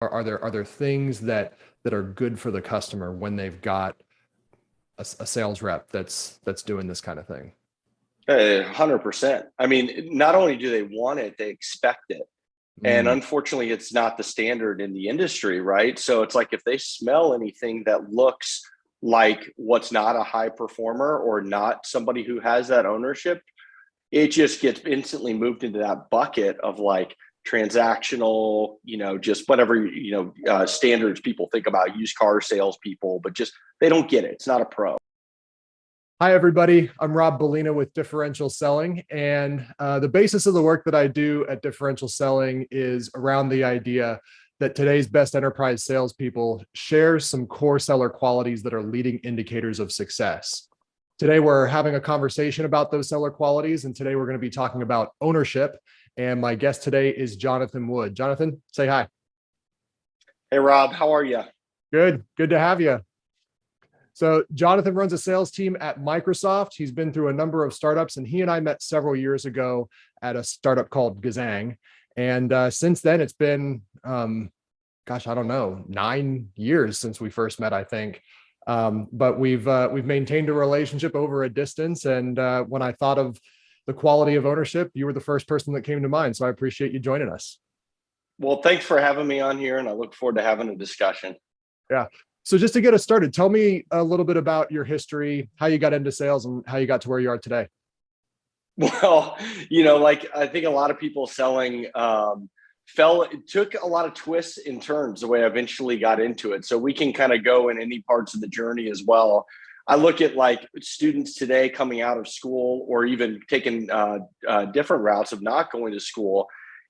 Are there things that are good for the customer when they've got a sales rep that's doing this kind of thing? 100%. I mean, not only do they want it, they expect it. And Mm, unfortunately, it's not the standard in the industry, right? So it's like if they smell anything that looks like what's not a high performer or not somebody who has that ownership, it just gets instantly moved into that bucket of like transactional, just whatever, standards people think about used car salespeople, but just they don't get it. It's not a pro. Hi, everybody. I'm Rob Bellina with Differential Selling. And the basis of the work that I do at Differential Selling is around the idea that today's best enterprise salespeople share some core seller qualities that are leading indicators of success. Today, we're having a conversation about those seller qualities. And today, we're going to be talking about ownership. And my guest today is Jonathan Wood. Jonathan, say hi. Hey, Rob, how are you? Good. Good to have you. So Jonathan runs a sales team at Microsoft. He's been through a number of startups, and he and I met several years ago at a startup called Gazang. And since then, it's been, gosh, I don't know, 9 years since we first met, I think. But we've maintained a relationship over a distance. And when I thought of the quality of ownership, you were the first person that came to mind. So I appreciate you joining us. Well, thanks for having me on here, and I look forward to having a discussion. Yeah. So just to get us started, tell me a little bit about your history, how you got into sales and how you got to where you are today. Well, like I think a lot of people selling it took a lot of twists and turns the way I eventually got into it. So we can kind of go in any parts of the journey as well. I look at like students today coming out of school or even taking different routes of not going to school.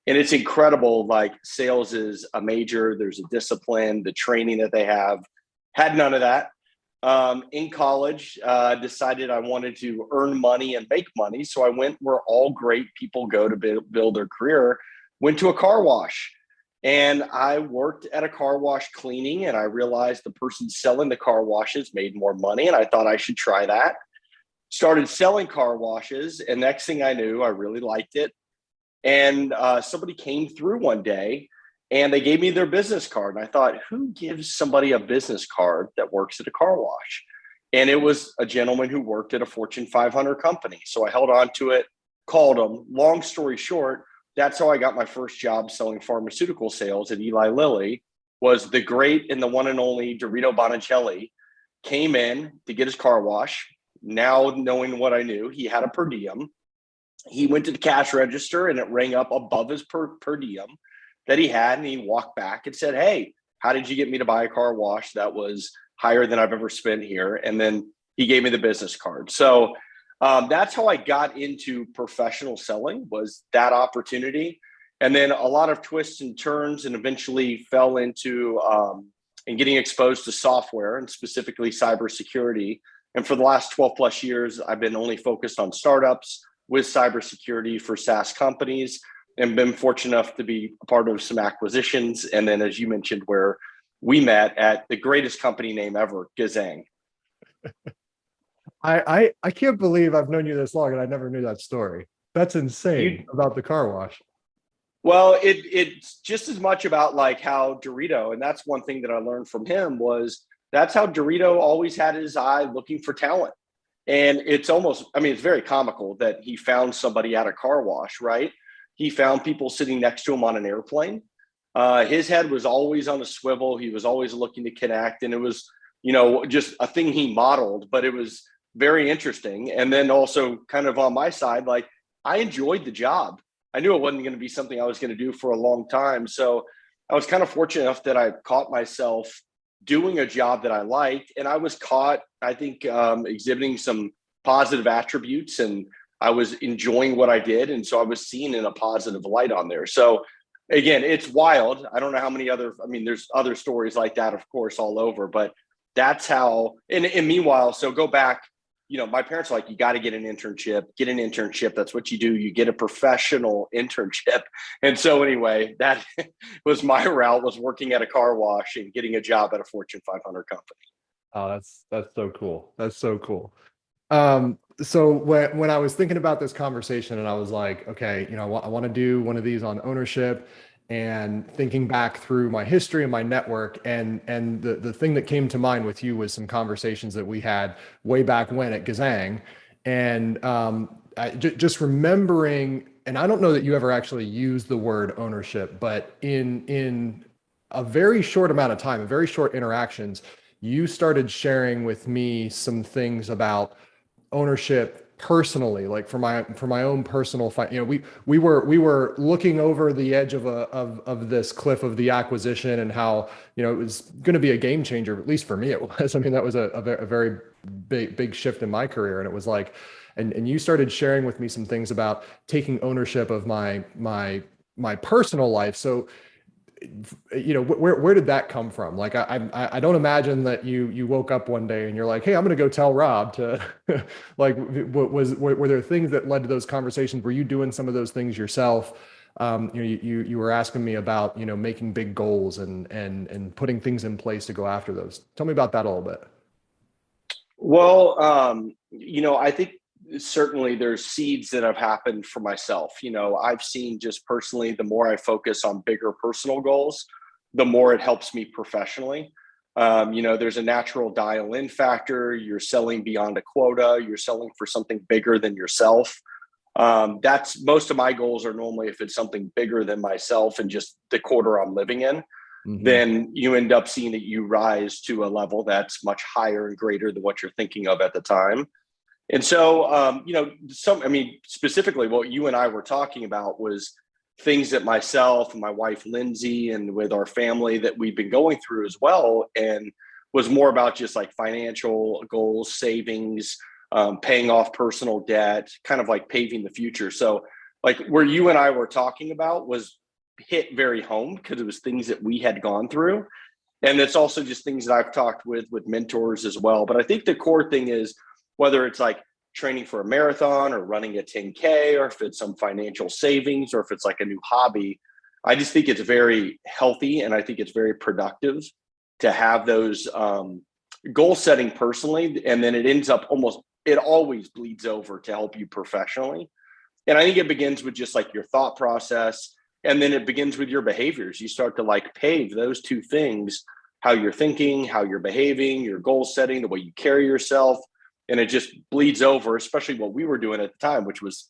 And it's incredible. Like sales is a major, there's a discipline, the training that they have. Had none of that. In college, decided I wanted to earn money and make money. So I went where all great people go to build their career, went to a car wash. And I worked at a car wash cleaning, and I realized the person selling the car washes made more money. And I thought I should try that. Started selling car washes. And next thing I knew, I really liked it. And somebody came through one day and they gave me their business card. And I thought, who gives somebody a business card that works at a car wash? And it was a gentleman who worked at a Fortune 500 company. So I held on to it, called him. Long story short, that's how I got my first job selling pharmaceutical sales at Eli Lilly. Was the great and the one and only Dorito Bonicelli came in to get his car wash. Now knowing what I knew, he had a per diem. He went to the cash register and it rang up above his per diem that he had. And he walked back and said, "Hey, how did you get me to buy a car wash that was higher than I've ever spent here?" And then he gave me the business card. So that's how I got into professional selling, was that opportunity. And then a lot of twists and turns, and eventually fell into and getting exposed to software and specifically cybersecurity. And for the last 12 plus years, I've been only focused on startups with cybersecurity for SaaS companies, and been fortunate enough to be a part of some acquisitions. And then, as you mentioned, where we met at the greatest company name ever, Gazang. I can't believe I've known you this long and I never knew that story. That's insane about the car wash. Well, it's just as much about like how Dorito, and that's one thing that I learned from him, was that's how Dorito always had his eye looking for talent. And it's almost, I mean, it's very comical that he found somebody at a car wash, right? He found people sitting next to him on an airplane. His head was always on a swivel. He was always looking to connect. And it was, just a thing he modeled, but it was very interesting. And then also kind of on my side, like I enjoyed the job. I knew it wasn't going to be something I was going to do for a long time. So I was kind of fortunate enough that I caught myself doing a job that I liked. And I was caught, I think, exhibiting some positive attributes, and I was enjoying what I did. And so I was seen in a positive light on there. So again, it's wild. I don't know how many other, I mean, there's other stories like that, of course, all over, but that's how, and meanwhile, so go back, my parents are like, you got to get an internship. That's what you do. You get a professional internship. And so anyway, that was my route, was working at a car wash and getting a job at a Fortune 500 company. Oh, that's so cool. That's so cool. So when I was thinking about this conversation and I was like, okay, I want to do one of these on ownership, and thinking back through my history and my network, and the thing that came to mind with you was some conversations that we had way back when at Gazang. And just remembering, and I don't know that you ever actually used the word ownership, but in a very short amount of time, a very short interactions, you started sharing with me some things about ownership personally, like for my own personal we were looking over the edge of this cliff of the acquisition, and how it was going to be a game changer. At least for me it was. I mean, that was a very big shift in my career. And it was like, and you started sharing with me some things about taking ownership of my personal life. So where did that come from? Like, I don't imagine that you woke up one day and you're like, hey, I'm going to go tell Rob to like, were there things that led to those conversations? Were you doing some of those things yourself? You were asking me about making big goals and putting things in place to go after those. Tell me about that a little bit. Well, I think certainly there's seeds that have happened for myself. I've seen just personally, the more I focus on bigger personal goals, the more it helps me professionally. There's a natural dial in factor. You're selling beyond a quota, you're selling for something bigger than yourself. That's most of my goals are normally if it's something bigger than myself and just the quarter I'm living in, Mm-hmm. then you end up seeing that you rise to a level that's much higher and greater than what you're thinking of at the time. And so, specifically what you and I were talking about was things that myself and my wife, Lindsay, and with our family that we've been going through as well. And was more about just like financial goals, savings, paying off personal debt, kind of like paving the future. So like where you and I were talking about was hit very home because it was things that we had gone through. And it's also just things that I've talked with mentors as well. But I think the core thing is whether it's like training for a marathon or running a 10K, or if it's some financial savings, or if it's like a new hobby, I just think it's very healthy. And I think it's very productive to have those goal setting personally. And then it always bleeds over to help you professionally. And I think it begins with just like your thought process. And then it begins with your behaviors. You start to like pave those two things, how you're thinking, how you're behaving, your goal setting, the way you carry yourself. And it just bleeds over, especially what we were doing at the time, which was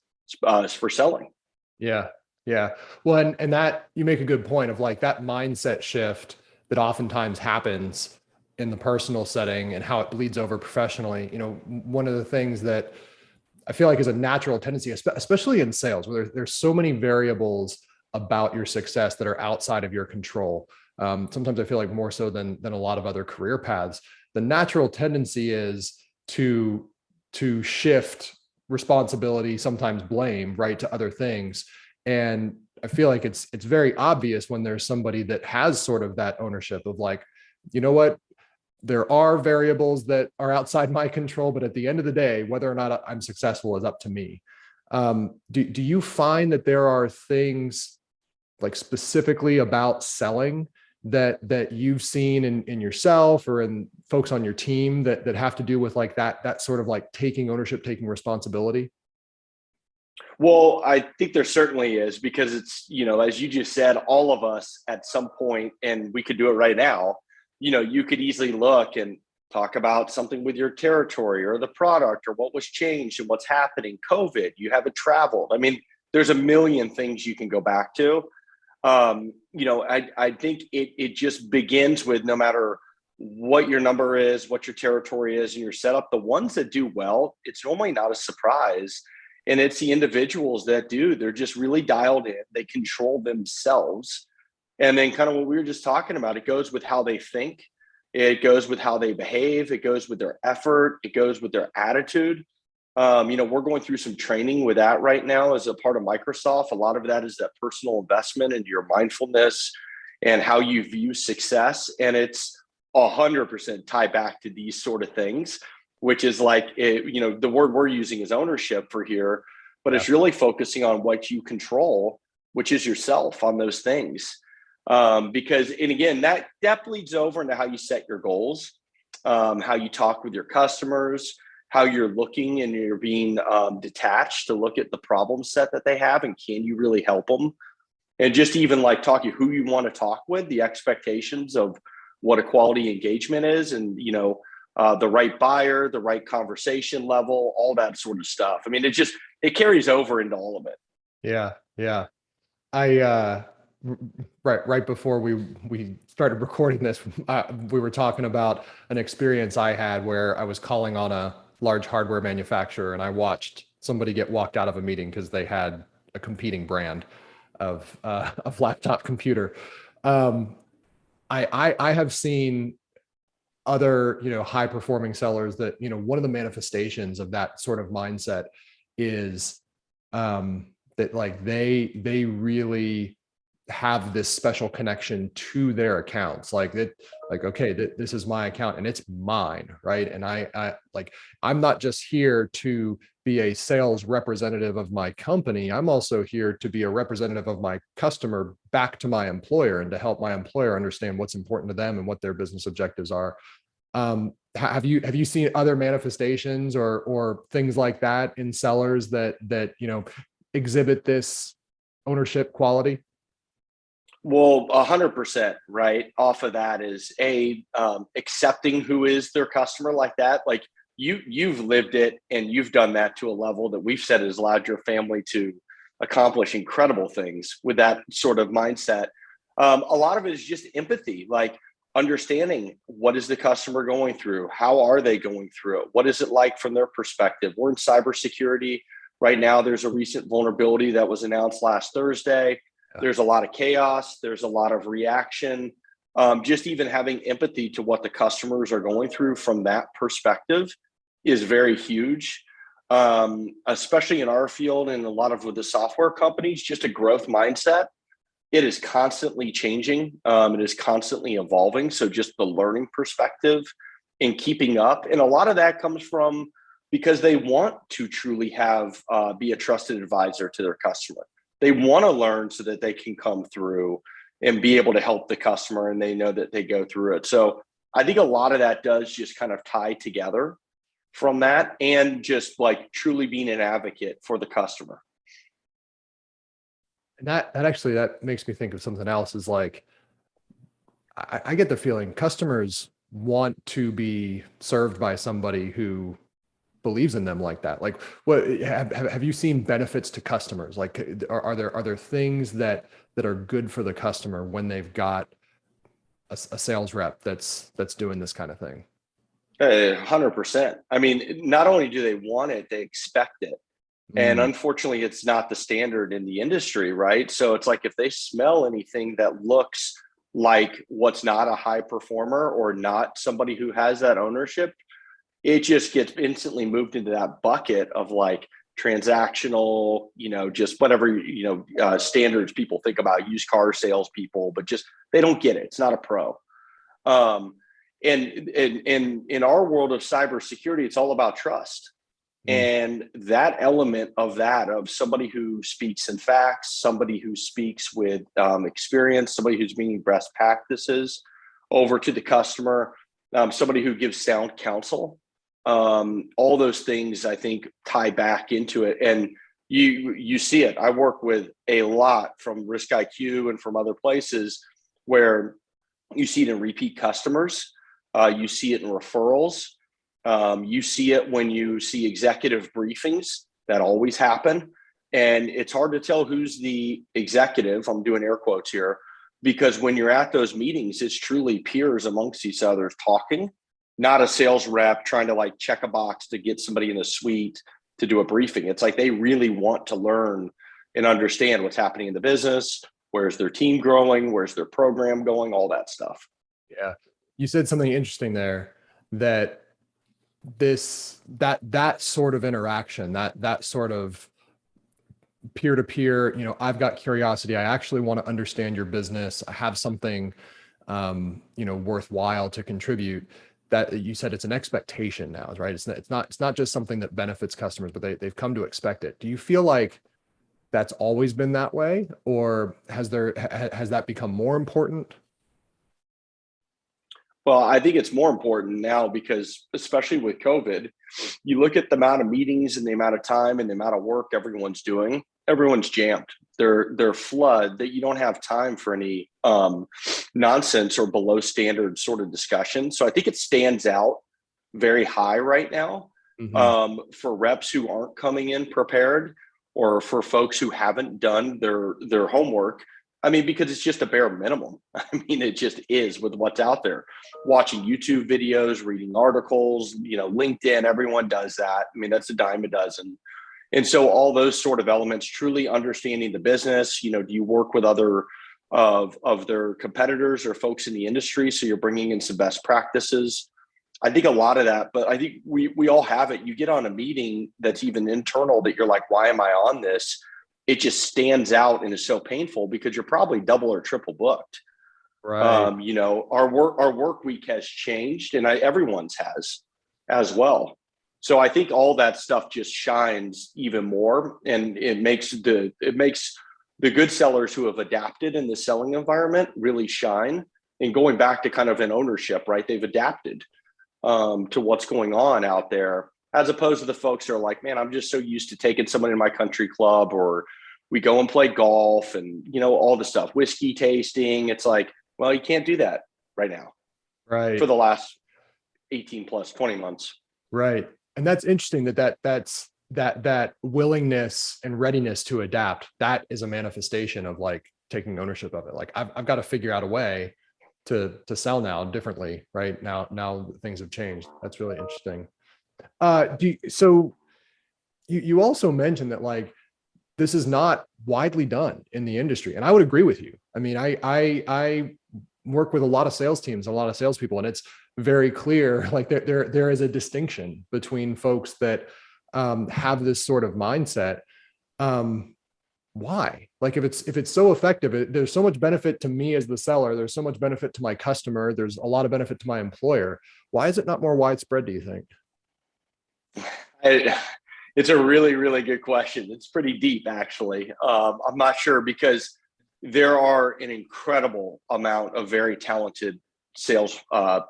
for selling. Yeah. Yeah. Well, and that you make a good point of like that mindset shift that oftentimes happens in the personal setting and how it bleeds over professionally. One of the things that I feel like is a natural tendency, especially in sales, where there's so many variables about your success that are outside of your control. Sometimes I feel like more so than a lot of other career paths. The natural tendency is to shift responsibility, sometimes blame, right, to other things. And I feel like it's very obvious when there's somebody that has sort of that ownership of like, you know what, there are variables that are outside my control, but at the end of the day, whether or not I'm successful is up to me. Do you find that there are things like specifically about selling that you've seen in yourself or in folks on your team that have to do with like that sort of like taking ownership, taking responsibility? Well, I think there certainly is because it's, as you just said, all of us at some point, and we could do it right now, you could easily look and talk about something with your territory or the product or what was changed and what's happening. COVID, you haven't traveled. I mean, there's a million things you can go back to. I think it just begins with no matter what your number is, what your territory is, and your setup. The ones that do well, it's normally not a surprise. And it's the individuals that do, they're just really dialed in. They control themselves. And then kind of what we were just talking about, it goes with how they think. It goes with how they behave. It goes with their effort. It goes with their attitude. We're going through some training with that right now as a part of Microsoft. A lot of that is that personal investment into your mindfulness and how you view success. And it's 100% tied back to these sort of things, which is like, the word we're using is ownership for here, but Yeah. it's really focusing on what you control, which is yourself on those things. Because, and again, that bleeds over into how you set your goals, how you talk with your customers, how you're looking and you're being detached to look at the problem set that they have and can you really help them? And just even like talking who you want to talk with, the expectations of what a quality engagement is, and the right buyer, the right conversation level, all that sort of stuff. I mean, it carries over into all of it. Yeah, yeah. I right before we started recording this, we were talking about an experience I had where I was calling on a large hardware manufacturer, and I watched somebody get walked out of a meeting because they had a competing brand of laptop computer. Um, I have seen other, high performing sellers that, one of the manifestations of that sort of mindset is that like they really have this special connection to their accounts, like that, like, okay, this is my account and it's mine, right? And I like, I'm not just here to be a sales representative of my company, I'm also here to be a representative of my customer back to my employer, and to help my employer understand what's important to them and what their business objectives are. Have you seen other manifestations or things like that in sellers that exhibit this ownership quality? Well, 100%, right? Off of that is accepting who is their customer like that. Like you've lived it, and you've done that to a level that we've said has allowed your family to accomplish incredible things with that sort of mindset. A lot of it is just empathy, like understanding what is the customer going through, how are they going through it, what is it like from their perspective. We're in cybersecurity right now. There's a recent vulnerability that was announced last Thursday. There's a lot of chaos. There's a lot of reaction. Just even having empathy to what the customers are going through from that perspective is very huge, especially in our field and a lot of with the software companies. Just a growth mindset. It is constantly changing. It is constantly evolving. So just the learning perspective and keeping up. And a lot of that comes from because they want to truly be a trusted advisor to their customer. They want to learn so that they can come through and be able to help the customer, and they know that they go through it. So I think a lot of that does just kind of tie together from that, and just like truly being an advocate for the customer. And that makes me think of something else, is like, I get the feeling customers want to be served by somebody who believes in them like that. Like, what have you seen benefits to customers? Like, are there things that are good for the customer when they've got a sales rep that's doing this kind of thing? 100%. I mean, not only do they want it, they expect it. And Mm, unfortunately, it's not the standard in the industry, right? So it's like if they smell anything that looks like what's not a high performer or not somebody who has that ownership, it just gets instantly moved into that bucket of like transactional, just whatever, standards people think about used car salespeople, but just they don't get it. It's not a pro. Um, and in our world of cybersecurity, it's all about trust. mm. And that element of somebody who speaks in facts, somebody who speaks with experience, somebody who's bringing best practices over to the customer, somebody who gives sound counsel, all those things I think tie back into it. And you see it. I work with a lot from Risk IQ and from other places where you see it in repeat customers, you see it in referrals. You see it when you see executive briefings that always happen. And it's hard to tell who's the executive. I'm doing air quotes here, because when you're at those meetings, it's truly peers amongst each other talking, not a sales rep trying to like check a box to get somebody in a suite to do a briefing. It's like they really want to learn and understand what's happening in the business. Where's their team growing? Where's their program going? All that stuff. Yeah. You said something interesting there, that that sort of interaction, that sort of peer to peer, I've got curiosity. I actually want to understand your business. I have something, worthwhile to contribute. That you said it's an expectation now, right? It's not just something that benefits customers, but they've come to expect it. Do you feel like that's always been that way, or has that become more important? Well, I think it's more important now because, especially with COVID, you look at the amount of meetings and the amount of time and the amount of work everyone's doing. everyone's jammed. They're flood that you don't have time for any nonsense or below standard sort of discussion. So I think it stands out very high right now for reps who aren't coming in prepared, or for folks who haven't done their homework. I mean, because it's just a bare minimum. I mean, it just is with what's out there. Watching YouTube videos, reading articles, LinkedIn, everyone does that. I mean, that's a dime a dozen. And so all those sort of elements, truly understanding the business, do you work with other of their competitors or folks in the industry? So you're bringing in some best practices. I think a lot of that, but I think we all have it. You get on a meeting that's even internal that you're like, why am I on this? It just stands out and is so painful because you're probably double or triple booked. Right. Our work week has changed, and everyone's has as well. So I think all that stuff just shines even more, and it makes the good sellers who have adapted in the selling environment really shine. And going back to kind of an ownership, right? They've adapted to what's going on out there, as opposed to the folks who are like, man, I'm just so used to taking someone in my country club, or we go and play golf and, all the stuff, whiskey tasting. It's like, well, you can't do that right now. Right. For the last 18 plus 20 months. Right. And that's interesting that willingness and readiness to adapt, that is a manifestation of like taking ownership of it. Like I've got to figure out a way to sell now differently, right? Now things have changed. That's really interesting. So you also mentioned that like this is not widely done in the industry, and I would agree with you. I mean, I work with a lot of sales teams, a lot of salespeople, and it's very clear like there is a distinction between folks that have this sort of mindset. Why? Like if it's so effective, there's so much benefit to me as the seller. There's so much benefit to my customer. There's a lot of benefit to my employer. Why is it not more widespread, do you think? It's a really, really good question. It's pretty deep, actually. I'm not sure, because there are an incredible amount of very talented sales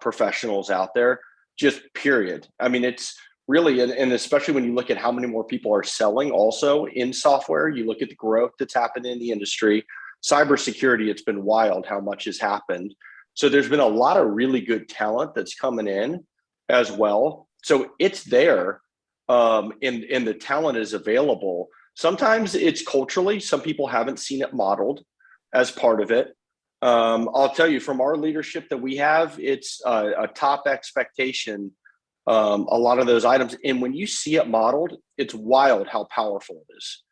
professionals out there, just period. I mean, it's really, and especially when you look at how many more people are selling also in software, you look at the growth that's happened in the industry. Cybersecurity, it's been wild how much has happened. So there's been a lot of really good talent that's coming in as well. So it's there. And the talent is available. Sometimes it's culturally, some people haven't seen it modeled as part of it. I'll tell you, from our leadership that we have, it's a top expectation, a lot of those items. And when you see it modeled, it's wild how powerful it is.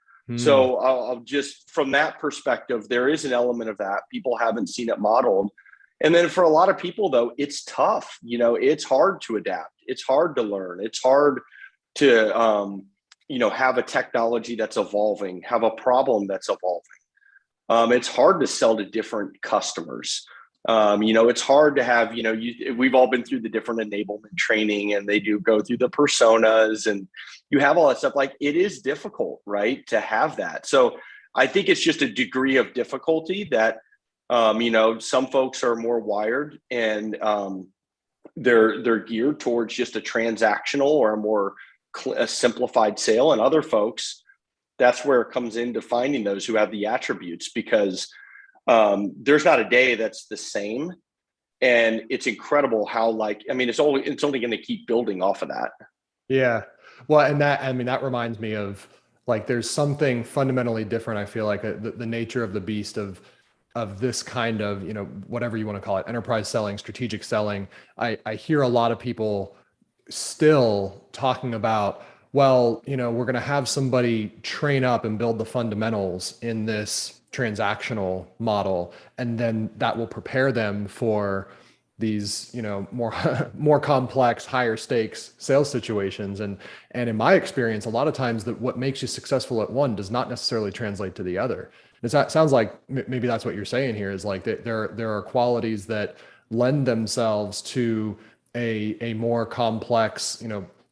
So I'll just, from that perspective, there is an element of that. People haven't seen it modeled. And then for a lot of people, though, it's tough. It's hard to adapt. It's hard to learn. It's hard to have a technology that's evolving, have a problem that's evolving. It's hard to sell to different customers. It's hard to have, we've all been through the different enablement training, and they do go through the personas, and you have all that stuff. Like, it is difficult, right, to have that. So I think it's just a degree of difficulty that, some folks are more wired, and they're geared towards just a transactional or a simplified sale, and other folks, that's where it comes into finding those who have the attributes, because there's not a day that's the same. And it's incredible how, it's only going to keep building off of that. Yeah. Well, and that reminds me of like, there's something fundamentally different. I feel like the nature of the beast of this kind of, whatever you want to call it, enterprise selling, strategic selling. I hear a lot of people still talking about, well, we're going to have somebody train up and build the fundamentals in this transactional model, and then that will prepare them for these, more complex, higher stakes sales situations. And in my experience, a lot of times that what makes you successful at one does not necessarily translate to the other. It sounds like maybe that's what you're saying here, is like there are qualities that lend themselves to a more complex,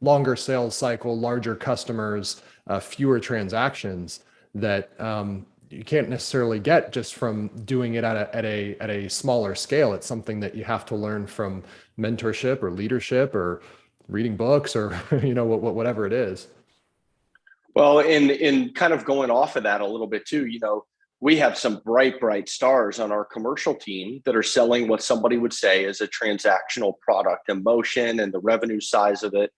longer sales cycle, larger customers, fewer transactions that you can't necessarily get just from doing it at a smaller scale. It's something that you have to learn from mentorship or leadership or reading books or whatever it is. Well, in kind of going off of that a little bit too, you know, we have some bright stars on our commercial team that are selling what somebody would say is a transactional product in motion and the revenue size of it.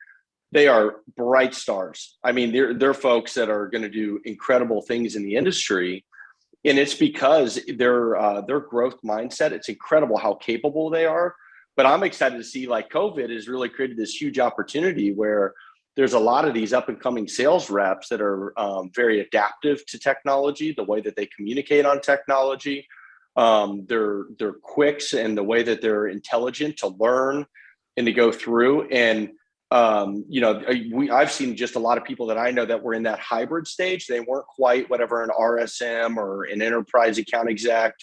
They are bright stars. I mean, they're folks that are going to do incredible things in the industry, and it's because their growth mindset. It's incredible how capable they are. But I'm excited to see, like, COVID has really created this huge opportunity where there's a lot of these up and coming sales reps that are very adaptive to technology, the way that they communicate on technology, their quicks and the way that they're intelligent to learn and to go through. And you know, I've seen just a lot of people that I know that were in that hybrid stage. They weren't quite whatever an RSM or an enterprise account exec,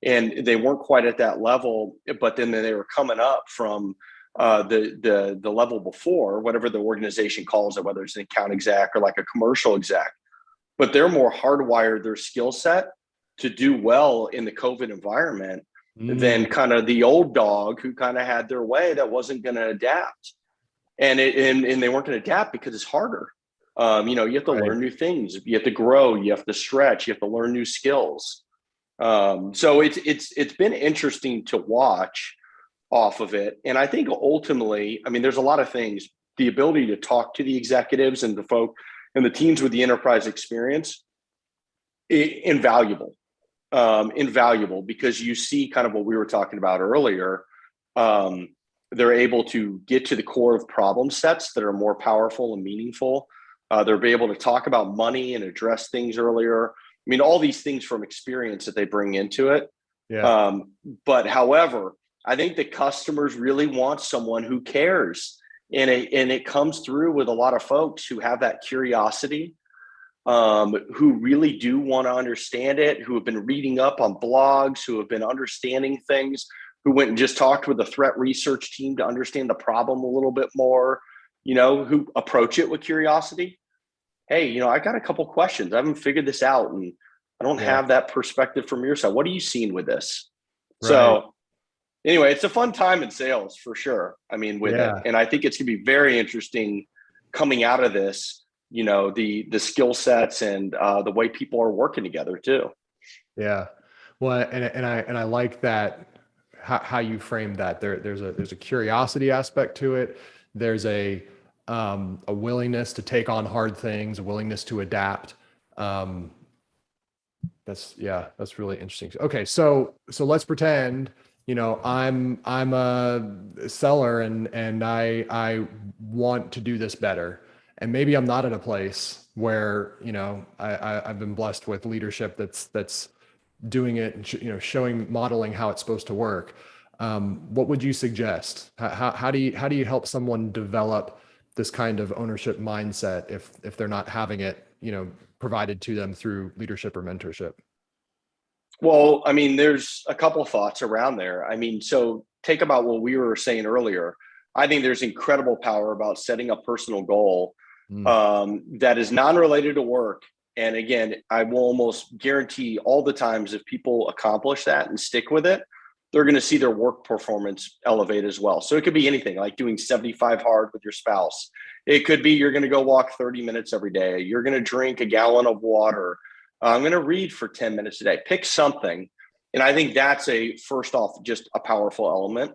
and they weren't quite at that level. But then they were coming up from the level before, whatever the organization calls it, whether it's an account exec or like a commercial exec. But they're more hardwired their skill set to do well in the COVID environment than kind of the old dog who kind of had their way that wasn't going to adapt. And they weren't going to adapt because it's harder. You know, you have to learn new things. You have to grow. You have to stretch. You have to learn new skills. So it's been interesting to watch off of it. And I think ultimately, I mean, there's a lot of things. The ability to talk to the executives and the folk and the teams with the enterprise experience, invaluable. Invaluable, because you see kind of what we were talking about earlier. They're able to get to the core of problem sets that are more powerful and meaningful. They're able to talk about money and address things earlier. I mean, all these things from experience that they bring into it. Yeah. But however, I think the customers really want someone who cares. And it comes through with a lot of folks who have that curiosity, who really do want to understand it, who have been reading up on blogs, who have been understanding things, who went and just talked with the threat research team to understand the problem a little bit more, you know, who approach it with curiosity. Hey, you know, I got a couple questions. I haven't figured this out, and I don't have that perspective from your side. What are you seeing with this? Right. So anyway, it's a fun time in sales for sure. I mean, with it. And I think it's going to be very interesting coming out of this, you know, the skill sets and the way people are working together too. Yeah. Well, and I like that, how you framed that. There's a curiosity aspect to it. There's a willingness to take on hard things, a willingness to adapt. That's really interesting. Okay. So let's pretend, you know, I'm a seller and I want to do this better. And maybe I'm not in a place where, you know, I've been blessed with leadership that's doing it and you know, modeling how it's supposed to work. What would you suggest? How do you help someone develop this kind of ownership mindset if they're not having it, you know, provided to them through leadership or mentorship? Well, I mean, there's a couple thoughts around there. I mean, so take about what we were saying earlier. I think there's incredible power about setting a personal goal that is non-related to work. And again, I will almost guarantee all the times if people accomplish that and stick with it, they're going to see their work performance elevate as well. So it could be anything like doing 75 hard with your spouse. It could be you're going to go walk 30 minutes every day. You're going to drink a gallon of water. I'm going to read for 10 minutes a day. Pick something. And I think that's first off, just a powerful element.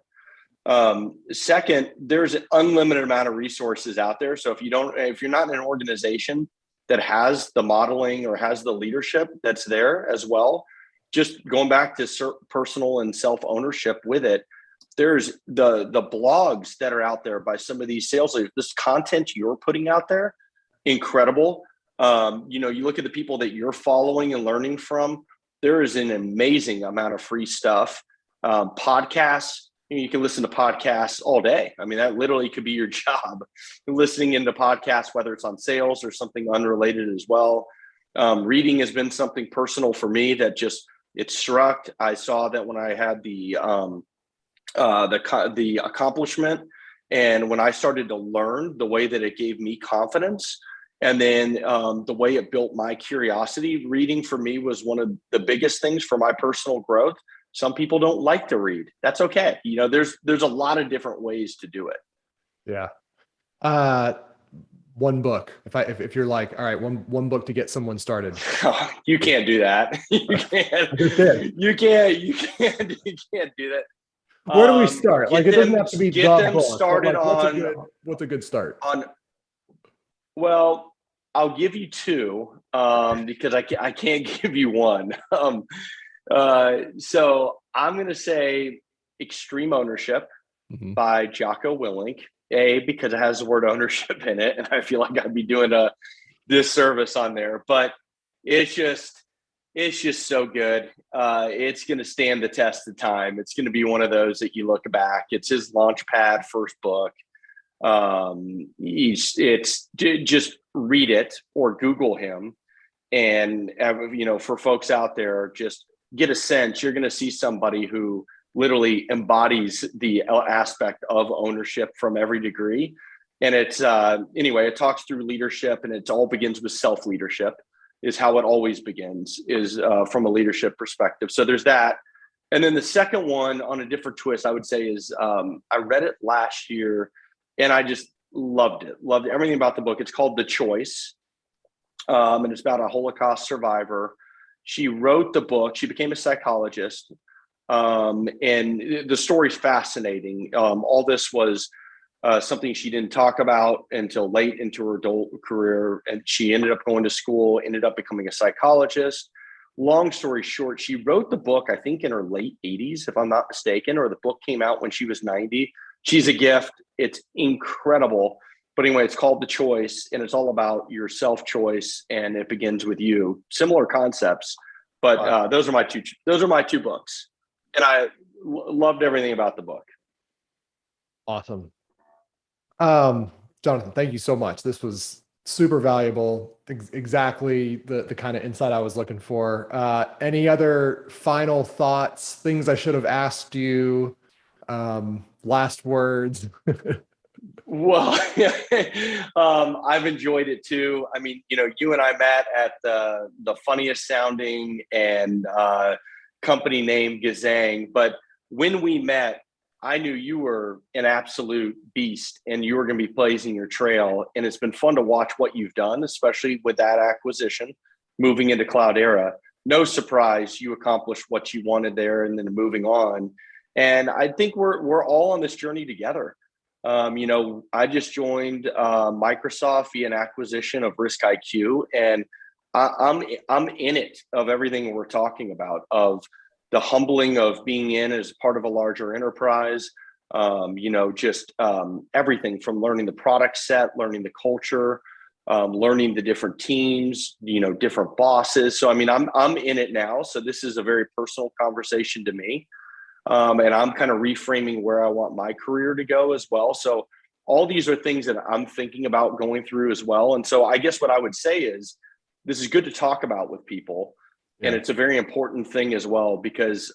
Second, there's an unlimited amount of resources out there. So if you're not in an organization that has the modeling or has the leadership that's there as well, just going back to personal and self-ownership with it, there's the blogs that are out there by some of these sales leaders. This content you're putting out there, incredible. You know, you look at the people that you're following and learning from, there is an amazing amount of free stuff. Podcasts, you can listen to podcasts all day. I mean, that literally could be your job, listening into podcasts, whether it's on sales or something unrelated as well. Reading has been something personal for me that it struck. I saw that when I had the accomplishment, and when I started to learn, the way that it gave me confidence, and then the way it built my curiosity. Reading for me was one of the biggest things for my personal growth. Some people don't like to read. That's okay. You know, there's a lot of different ways to do it. Yeah. one book. If you're like, all right, one book to get someone started. You can't do that. You can't. I just did. You can't do that. Where do we start? Like, it doesn't have to be Get the them book, but started like, what's a good start? on. Well, I'll give you two because I can't give you one. So I'm going to say Extreme Ownership Mhm. by Jocko Willink. Because it has the word ownership in it, and I feel like I'd be doing a disservice on there. But it's just so good. It's going to stand the test of time. It's going to be one of those that you look back. It's his launchpad first book. Just read it or Google him, and for folks out there, just get a sense. You're going to see somebody who literally embodies the aspect of ownership from every degree. And it's anyway, it talks through leadership, and it all begins with self-leadership is how it always begins, is from a leadership perspective. So there's that. And then the second one, on a different twist, I would say is I read it last year and I just loved everything about the book. It's called The Choice. And it's about a Holocaust survivor. She wrote the book. She became a psychologist. And the story's fascinating. All this was something she didn't talk about until late into her adult career. And she ended up going to school, ended up becoming a psychologist. Long story short, she wrote the book, I think in her late 80s, if I'm not mistaken, or the book came out when she was 90. She's a gift. It's incredible. But anyway, it's called The Choice, and it's all about your self-choice, and it begins with you. Similar concepts, but those are my two. Those are my two books, and I loved everything about the book. Awesome. Jonathan, thank you so much. This was super valuable. Exactly the kind of insight I was looking for. Any other final thoughts, things I should have asked you? Last words? Well, I've enjoyed it too. I mean, you and I met at the funniest sounding and company name Gazang, but when we met, I knew you were an absolute beast and you were going to be blazing your trail. And it's been fun to watch what you've done, especially with that acquisition, moving into Cloudera. No surprise, you accomplished what you wanted there and then moving on. And I think we're all on this journey together. I just joined Microsoft via an acquisition of Risk IQ, and I'm in it of everything we're talking about, of the humbling of being in as part of a larger enterprise. Everything from learning the product set, learning the culture, learning the different teams, different bosses. So I mean, I'm in it now. So this is a very personal conversation to me. And I'm kind of reframing where I want my career to go as well. So all these are things that I'm thinking about going through as well. And so I guess what I would say is this is good to talk about with people. Yeah. And it's a very important thing as well, because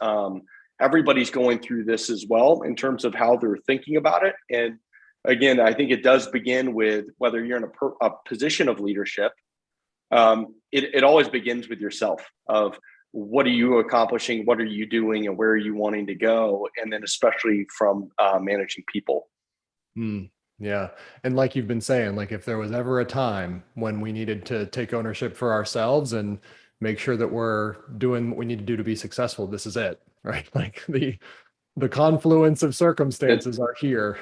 everybody's going through this as well in terms of how they're thinking about it. And again, I think it does begin with whether you're in a position of leadership. It always begins with yourself, of what are you accomplishing? What are you doing? And where are you wanting to go? And then especially from managing people. Yeah. And like you've been saying, like if there was ever a time when we needed to take ownership for ourselves and make sure that we're doing what we need to do to be successful, this is it, right? Like the confluence of circumstances are here.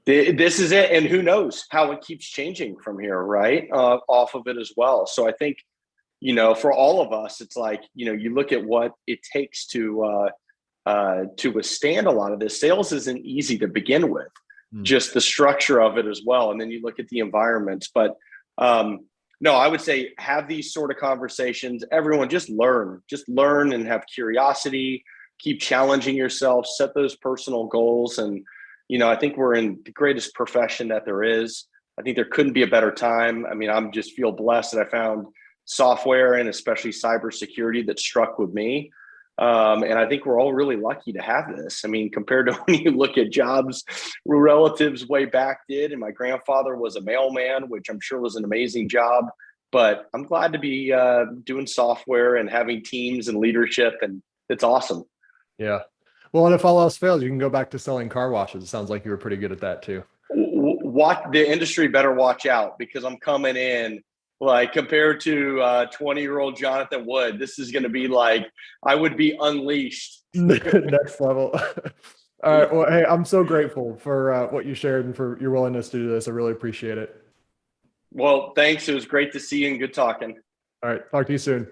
This is it. And who knows how it keeps changing from here, right? Off of it as well. So I think, for all of us, it's like, you look at what it takes to withstand a lot of this. Sales isn't easy to begin with, just the structure of it as well. And then you look at the environments, but no, I would say have these sort of conversations. Everyone just learn and have curiosity, keep challenging yourself, set those personal goals. And, I think we're in the greatest profession that there is. I think there couldn't be a better time. I mean, I'm just feel blessed that I found software and especially cybersecurity that struck with me. And I think we're all really lucky to have this. I mean, compared to when you look at jobs relatives way back did, and my grandfather was a mailman, which I'm sure was an amazing job, but I'm glad to be doing software and having teams and leadership, and it's awesome. Yeah. Well, and if all else fails, you can go back to selling car washes. It sounds like you were pretty good at that too. what the industry better watch out, because I'm coming in like compared to 20-year-old Jonathan Wood. This is going to be like I would be unleashed. Next level. All right. Well, hey, I'm so grateful for what you shared and for your willingness to do this. I really appreciate it. Well, thanks. It was great to see you and good talking. All right. Talk to you soon.